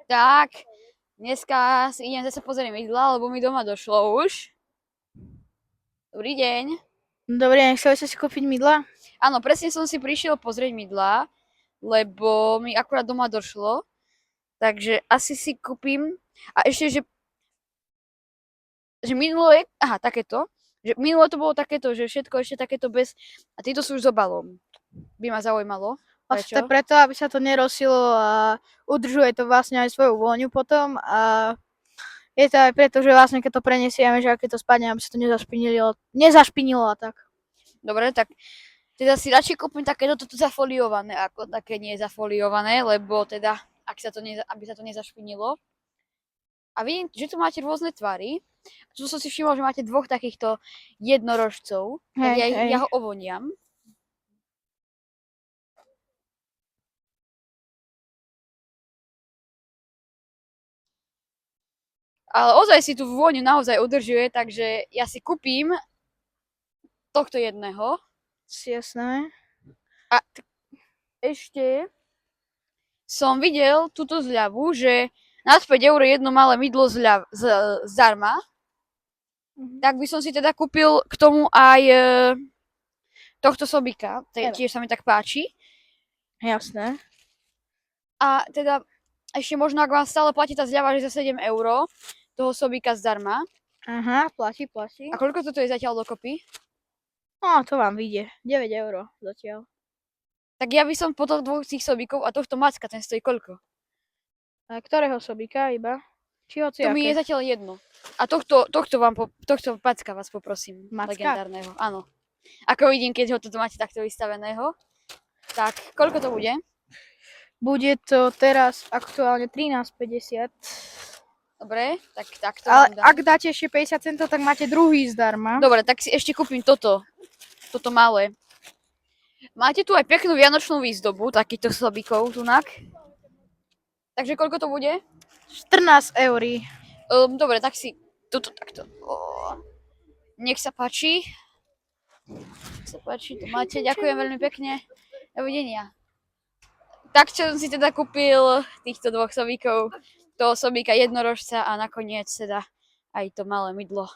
Tak, dneska si idem zase pozrieť mydla, lebo mi doma došlo už. Dobrý deň. Dobre, chceli ste si kúpiť mydla? Áno, presne som si prišiel pozrieť mydla, lebo mi akurát doma došlo. Takže asi si kúpim. A ešte, že minulé, takéto. Že minulé to bolo takéto, že všetko ešte takéto bez. A tieto sú už s obalom. By ma zaujímalo. Vlastne to Prečo? je preto, aby sa to nerozsilo a udržuje to vlastne aj svoju vôňu potom a je to aj preto, že vlastne keď to prenesieme, že keď to spadne, aby sa to nezašpinilo a tak. Dobre, tak teda si radšej kúpim takéto toto zafoliované, ako také nie zafoliované, lebo teda, aby sa to nezašpinilo. A vidím, že tu máte rôzne tvary. Tu som si všimol, že máte dvoch takýchto jednorožcov. Tak ja ho ovoniam. Ale ozaj si tú vôňu naozaj udržuje, takže ja si kúpim tohto jedného. Jasné. A ešte som videl túto zľavu, že na 5 eur jedno malé mydlo zdarma. Tak by som si teda kúpil k tomu aj tohto sobíka. Tiež sa mi tak páči. Jasné. A teda ešte možno, ak vám stále platí tá zľava, že za 7 eur toho sobíka zdarma. Aha, platí. A koľko toto je zatiaľ dokopy? No, to vám vyjde. 9 eur zatiaľ. Tak ja by som potom dvoch tých sobíkov a tohto macka, ten stojí koľko? A ktorého sobíka iba? Či hociaké? To mi je zatiaľ jedno. A tohto macka vás poprosím. Macka? Legendárneho, áno. Ako vidím, keď ho toto máte takto vystaveného. Tak, koľko to bude? Bude to teraz aktuálne 13,50. Dobre, tak to Ale vám dám. ak dáte ešte 50 centov, tak máte druhý zdarma. Dobre, tak si ešte kúpim toto malé. Máte tu aj peknú vianočnú výzdobu, takýchto slabíkov tunak. Takže koľko to bude? 14 eur. Dobre, tak si toto takto. Nech sa páči. To máte. Ďakujem veľmi pekne. Dovidenia. Tak som si teda kúpil týchto dvoch sobíkov. Toho sobíka jednorožca a nakoniec teda aj to malé mydlo.